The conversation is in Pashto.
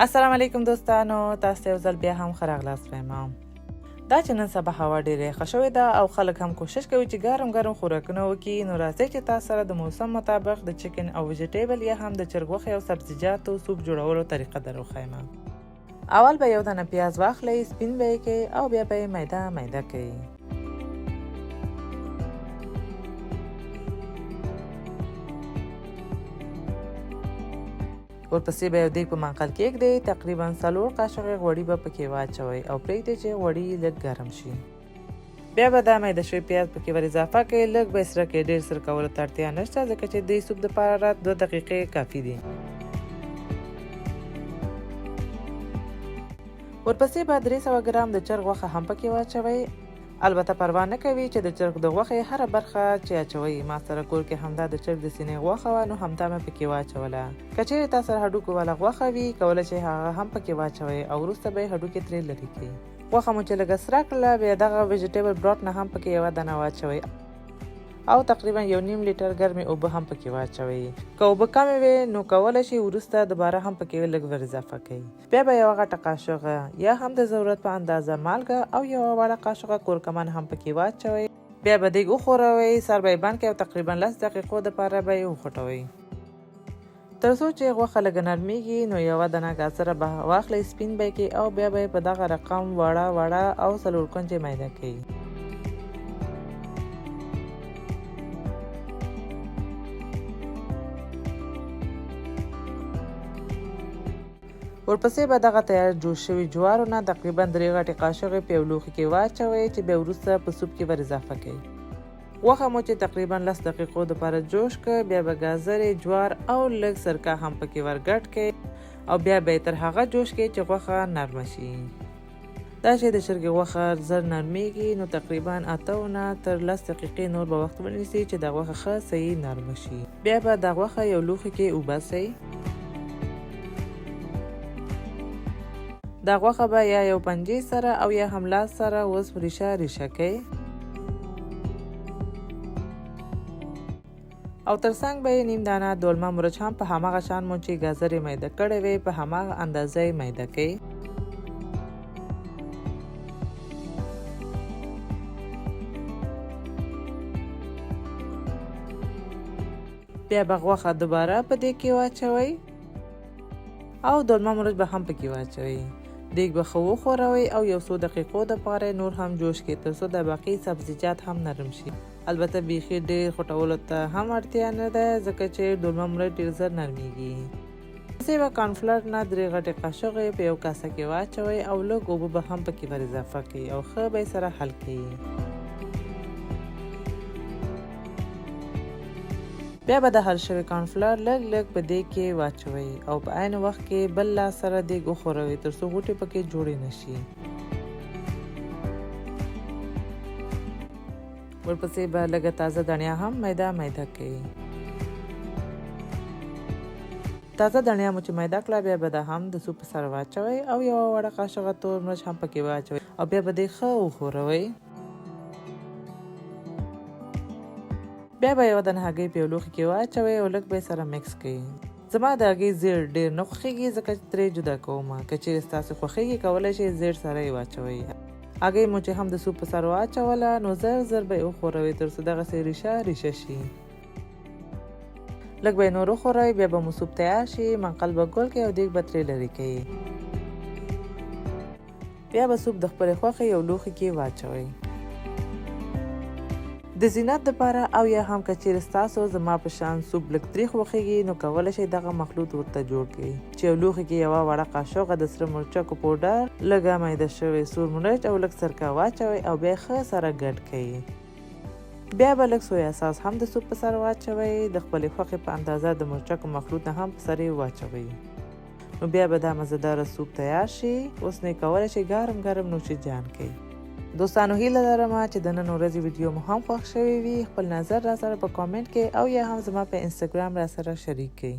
السلام علیکم دوستانو، تاسو یو ځل بیا هم ښه راغلاست وایم. دا چې نن سبا هوا ډېره یخه شوې ده او خلک هم کوشش کوي چې ګرم خوراکونه وکړي، نو راځئ چې تاسو سره د موسم مطابق د چکن او ویجیټیبل یا هم د چرګ غوښې او سبزیجاتو سوپ جوړولو طریقه در وښیم. اول به یو دانه پیاز واخلئ، سپین به یې کړئ او بیا به یې میده کړئ. ورپسې به یو دیګ په منقل کې کېږدئ، تقریبا 4 قاشقې غوړي به پکې واچوئ او پرېږدئ چې غوړي لږ ګرم شي. بیا به دا میده شوی پیاز پکې ور اضافه کړئ، لږ به یې سره کړئ، ډېر سره کولو ته اړتیا نشته ځکه چې د سوپ دپاره 2 دقیقې کافي دي. ورپسې به 300 ګرام د چرګ غوښه هم پکې واچوئ. البته پروا نه کوي چې د چرګ د غوښې هره برخه چې اچوئ. ما سره کور کې همدا د چرګ د سینې غوښه وه، نو همدا مې پکې واچوله. که چیرې تا سره هډوکو والا غوښه وي، کولی شئ هغه هم پکې واچوئ او وروسته به یې هډوکي ترې لرې کړئ. غوښه مو چې لږه سره کړله، بیا دغه ویجیټیبل براټ نه هم پکې یوه دانه واچوئ او تقریبا 1.5 لیټر ګرمې اوبه هم پکې واچوئ. که اوبه کمې وي نو کولی شئ وروسته دوباره هم پکې لږ ور اضافه کړئ. بیا به یوه غټه قاشقه یا هم د ضرورت په اندازه مالګه او یوه وړه قاشقه کورکمن هم پکې واچوئ. بیا به دیګ وښوروئ، سر به یې بند کړئ او تقریبا 10 دقیقو دپاره به یې وخوټوئ. تر څو چې غوښه لږه نرمیږي نو یوه دانه ګازره به واخلئ، سپین به یې کړئ او بیا به یې په دغه رقم وړه او 4 کونجې میده کړئ. ورپسې به دغه تیار جوش شوي جوارو نه تقریبا 3 غټې قاشقې په یو لوښي کې واچوئ چې بیا وروسته په سوپ کې ور اضافه کړئ. غوښه مو چې تقریبا 10 دقیقو دپاره جوش کړ، بیا به ګازرې، جوار او لږ سرکه هم پکې ور ګډ کړئ او بیا به یې تر هغه جوش کړئ چې غوښه نرمه شي. دا چې د چرګې غوښه زر نرمیږي نو تقریبا 8 نه تر 10 دقیقې نور به وخت ونیسي چې دا غوښه ښه صحیح نرمه شي. بیا به دا غوښه یو لوښي کې وباسئ. دا غوښه به یا یو پنجې سره او یا هم لاس سره اوس ریشه کړئ او ترڅنګ به یې نیم دانه دولمه مرچ هم په هماغه شان مو چې ګازرې میده کړې وې په هماغه اندازه یې میده کړئ. بیا به غوښه دوباره په دیګ کې واچوئ او دولمه مرچ به هم پکې واچوئ. دیګ به ښه وښوروئ او یو څو دقیقو دپاره نور هم جوش کړئ تر څو د باقي سبزیجات هم نرم شي. البته بیخي ډېر خوټولو ته هم اړتیا نه ده ځکه چې دولمه مرچ ډېر زر نرمیږي. پسې به کارنفلر نه 3 غټې قاشقې په یو کاسه کې واچوئ او لږ اوبه به هم پکې ور اضافه کړئ او ښه به یې سره حل کړئ. بیا به د حل شوي کارنفلر لږ په دیګ کې واچوئ او په عین وخت کې بل لاس سره دیګ وښوروئ تر څو غوټې پکې جوړې نه شي. ورپسې به لږه تازه دڼیا هم میده کړئ. تازه دڼیا مو چې میده کړه، بیا به دا هم د سوپ سره واچوئ او یوه وړه قاشقه تور مرچ هم پکې واچوئ او بیا به دې ښه وښوروئ. بیا به یوه دانه هګۍ په یو لوښي کې واچوئ او لږ به یې سره مکس کړئ. زما د هګۍ زیړ ډېر نه خوښېږي ځکه چې ترې جدا کومه. که چیرې ستاسو خوښېږي کولی شئ زیړ سره یې واچوئ. هګۍ مو چې هم د سوپ په سر واچوله نو زر به یې وښوروئ تر څو دغسې ریشه شي. لږ به یې نور وښوروئ، بیا به مو سوپ تیار شي. منقل به ګل کړئ او دیګ به ترې لرې کړئ. بیا به سوپ د خپلې خوښې یو لوښي کې واچوئ. د زینت دپاره او یا هم که چیرې ستاسو زما په شان سوپ لږ تریخ وخیږي نو کولی شئ دغه مخلوط ورته جوړ کړئ چې یو لوښي کې یوه وړه قاشقه د سره مرچکو پوډر، لږه میده شوی سور مرچ او لږ سرکه واچوئ او بیا ښه سره ګډ کړئ. بیا به لږ سویا ساس هم د سوپ په سر واچوئ. د خپلې خوښې په اندازه د مرچکو مخلوط نه هم په سر یې واچوئ. نو بیا به دا مزهداره سوپ تیار شي. اوس نه کولی شئ ګرم نوشیجان کړئ. دوستانو هیله لرم چې د نن ورځې ویډیو مو هم خوښ شوی وي. خپل نظر را سره په کامنټ کې او یا هم زما په انستګرام را سره شریک کړئ.